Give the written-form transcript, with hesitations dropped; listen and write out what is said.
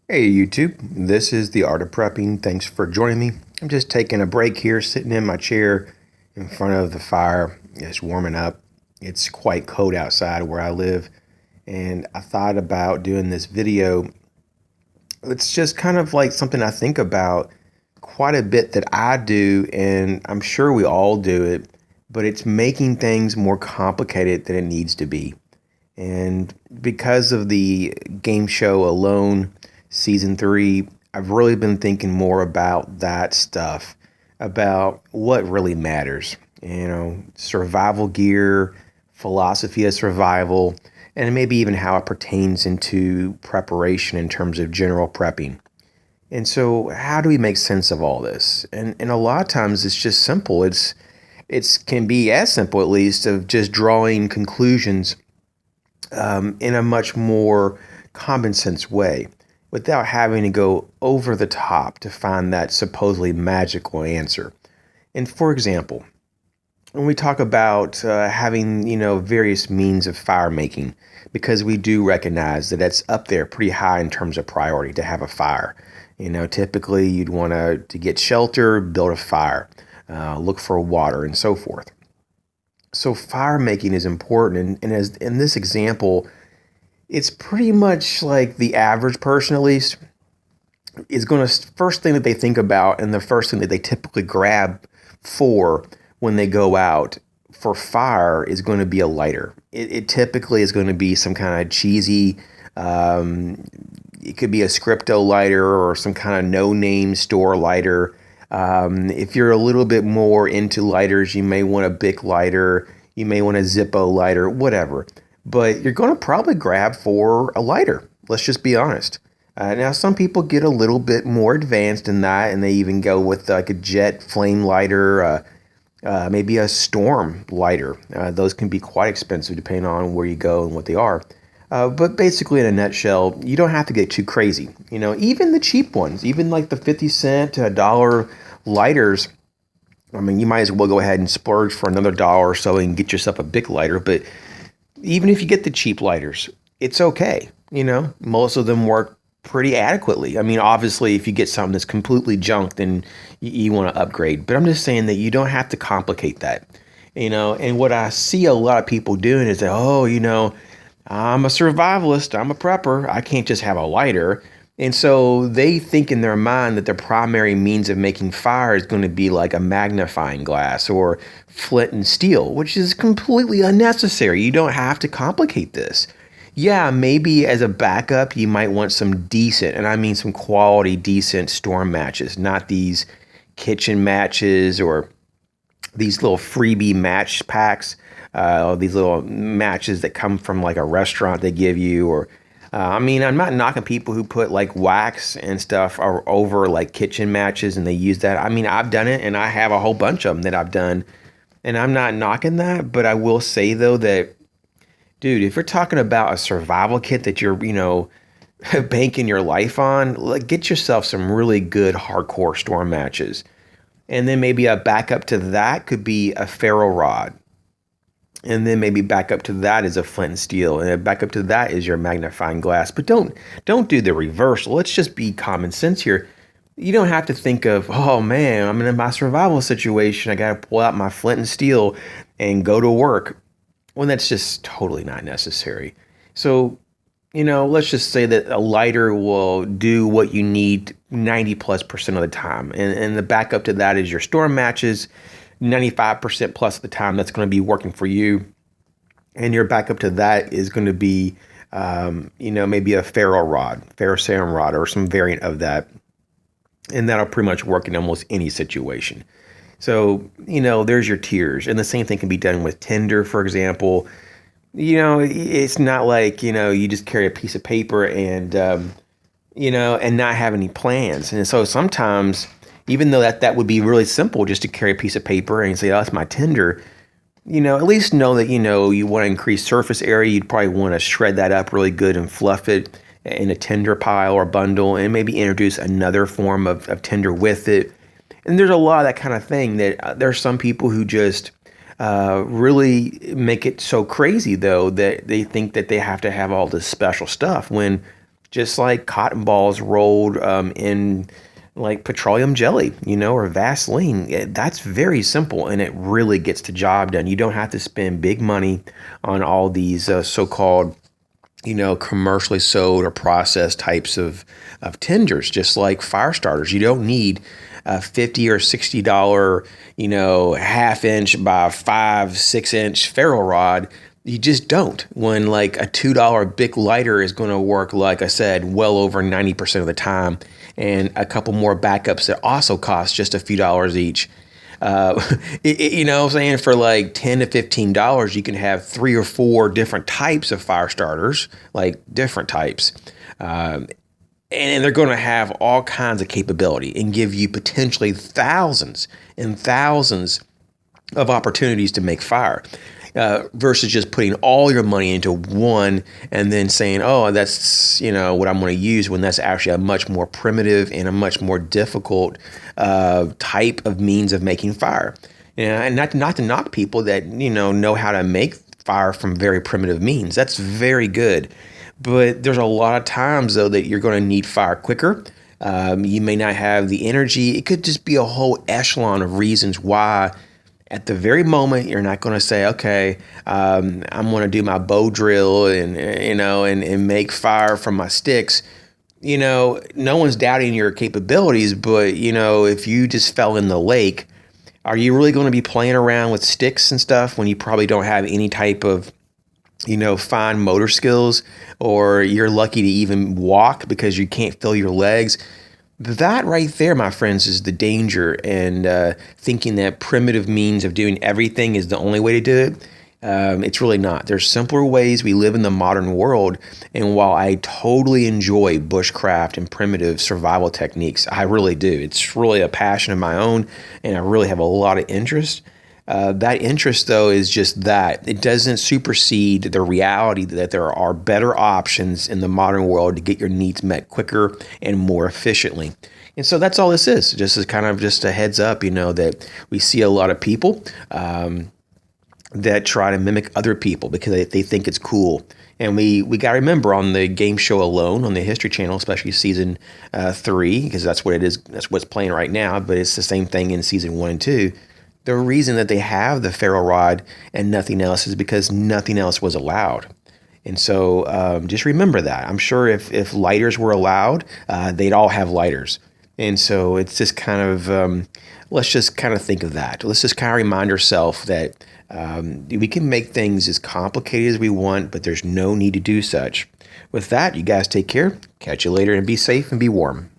Hey YouTube, this is the Art of Prepping. Thanks for joining me. I'm just taking a break here, sitting in my chair in front of the fire, just warming up. It's quite cold outside where I live, and I thought about doing this video. It's just kind of like something I think about quite a bit that I do, and I'm sure we all do it, but it's making things more complicated than it needs to be. And because of the game show Alone season 3, I've really been thinking more about that stuff, about what really matters. Survival gear, philosophy of survival, and maybe even how it pertains into preparation in terms of general prepping. And so, how do we make sense of all this? And a lot of times it's just simple. It's can be as simple, at least, of just drawing conclusions in a much more common sense way without having to go over the top to find that supposedly magical answer. And for example, when we talk about having, various means of fire making, because we do recognize that that's up there pretty high in terms of priority to have a fire. Typically you'd want to get shelter, build a fire, look for water, and so forth. So fire making is important, and as in this example, it's pretty much like the average person, at least, is going to first thing that they think about, and the first thing that they typically grab for when they go out for fire is going to be a lighter. It typically is going to be some kind of cheesy. It could be a Scripto lighter or some kind of no-name store lighter. If you're a little bit more into lighters, you may want a Bic lighter, you may want a Zippo lighter, whatever. But you're going to probably grab for a lighter. Let's just be honest. Now, some people get a little bit more advanced in that, and they even go with like a jet flame lighter, maybe a storm lighter. Those can be quite expensive depending on where you go and what they are. But basically, in a nutshell, you don't have to get too crazy. Even the cheap ones, even like the 50 cent to $1 lighters, I mean, you might as well go ahead and splurge for another dollar or so and get yourself a big lighter. But even if you get the cheap lighters, it's okay. Most of them work pretty adequately. I mean, obviously, if you get something that's completely junk, then you want to upgrade. But I'm just saying that you don't have to complicate that. And what I see a lot of people doing is that, I'm a survivalist, I'm a prepper, I can't just have a lighter. And so they think in their mind that their primary means of making fire is going to be like a magnifying glass or flint and steel, which is completely unnecessary. You don't have to complicate this. Yeah, maybe as a backup, you might want some decent, and I mean some quality, decent storm matches, not these kitchen matches or these little freebie match packs, these little matches that come from like a restaurant they give you, or I'm not knocking people who put like wax and stuff over like kitchen matches and they use that. I mean, I've done it and I have a whole bunch of them that I've done, and I'm not knocking that, but I will say though that, dude, if you're talking about a survival kit that you're, banking your life on, like get yourself some really good hardcore storm matches. And then maybe a backup to that could be a ferro rod. And then maybe back up to that is a flint and steel, and back up to that is your magnifying glass. But don't do the reversal. Let's just be common sense here. You don't have to think of, oh man, I'm in my survival situation. I got to pull out my flint and steel and go to work. Well, that's just totally not necessary. So, let's just say that a lighter will do what you need 90+% of the time. And the backup to that is your storm matches. 95% plus of the time that's going to be working for you. And your backup to that is going to be, maybe a ferrocerium rod or some variant of that. And that'll pretty much work in almost any situation. So, there's your tiers. And the same thing can be done with tinder, for example. It's not like, you just carry a piece of paper and, and not have any plans. And so sometimes, even though that would be really simple just to carry a piece of paper and say, oh, that's my tinder, at least know that, you want to increase surface area. You'd probably want to shred that up really good and fluff it in a tinder pile or bundle and maybe introduce another form of tinder with it. And there's a lot of that kind of thing that there's some people who just really make it so crazy, though, that they think that they have to have all this special stuff when just like cotton balls rolled in like petroleum jelly, or Vaseline. That's very simple, and it really gets the job done. You don't have to spend big money on all these so-called, commercially sold or processed types of tenders, just like fire starters. You don't need a $50 or $60, half inch by 5-6 inch ferro rod. You just don't. When like a $2 Bic lighter is going to work, like I said, well over 90% of the time, and a couple more backups that also cost just a few dollars each. What I'm saying, for like $10 to $15, you can have 3 or 4 different types of fire starters, like different types. And they're going to have all kinds of capability and give you potentially thousands and thousands of opportunities to make fire. Versus just putting all your money into one and then saying, oh, that's, what I'm going to use, when that's actually a much more primitive and a much more difficult type of means of making fire. And not to knock people that, know how to make fire from very primitive means. That's very good. But there's a lot of times, though, that you're going to need fire quicker. You may not have the energy. It could just be a whole echelon of reasons why at the very moment you're not going to say, okay, I'm going to do my bow drill and make fire from my sticks. No one's doubting your capabilities, but if you just fell in the lake, are you really going to be playing around with sticks and stuff when you probably don't have any type of fine motor skills, or you're lucky to even walk because you can't feel your legs? That right there, my friends, is the danger. And thinking that primitive means of doing everything is the only way to do it, it's really not. There's simpler ways. We live in the modern world. And while I totally enjoy bushcraft and primitive survival techniques, I really do. It's really a passion of my own, and I really have a lot of interest. That interest, though, is just that. It doesn't supersede the reality that there are better options in the modern world to get your needs met quicker and more efficiently. And so that's all this is. Just as kind of just a heads up, that we see a lot of people that try to mimic other people because they think it's cool. And we got to remember, on the game show Alone on the History Channel, especially season 3, because that's what it is. That's what's playing right now. But it's the same thing in season 1 and 2. The reason that they have the ferro rod and nothing else is because nothing else was allowed. And so just remember that. I'm sure if lighters were allowed, they'd all have lighters. And so it's just kind of, let's just kind of think of that. Let's just kind of remind ourselves that we can make things as complicated as we want, but there's no need to do such. With that, you guys take care. Catch you later, and be safe and be warm.